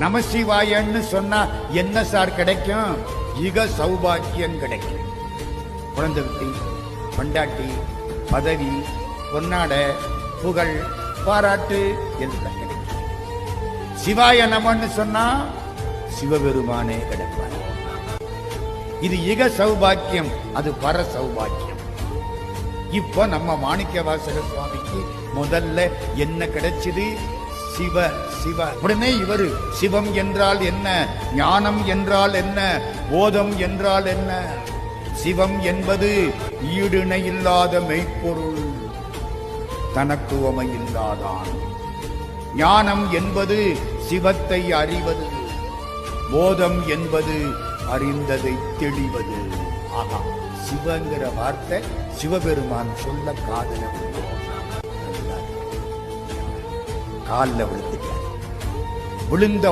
நமசிவாயன்னு சொன்னா என்ன சார் கிடைக்கும்? யுக சௌபாக்கியம் கிடைக்கும். குழந்தை குட்டி, கொண்டாட்டி, பதவி, பொன்னாடை, புகழ், பாராட்டு எல்லாம் கிடைக்கும். சிவாய நமன்னு சொன்னா சிவபெருமானே கிடைப்பார். இது யுக சௌபாக்கியம், அது பர சௌபாக்கியம். இப்ப நம்ம மாணிக்கவாசக சுவாமிக்கு முதல்ல என்ன கிடைச்சது? சிவ சிவ. உடனே இவரு சிவம் என்றால் என்ன, ஞானம் என்றால் என்ன, போதம் என்றால் என்ன? சிவம் என்பது ஈடுணை இல்லாத மெய்ப்பொருள், தனக்கு உமை இல்லாதான். ஞானம் என்பது சிவத்தை அறிவது, போதம் என்பது அறிந்ததை தெளிவது. ஆகா, சிவங்கிற வார்த்தை சிவபெருமான் சொல்ல காதல காலில் விழுந்துட்டார். விழுந்த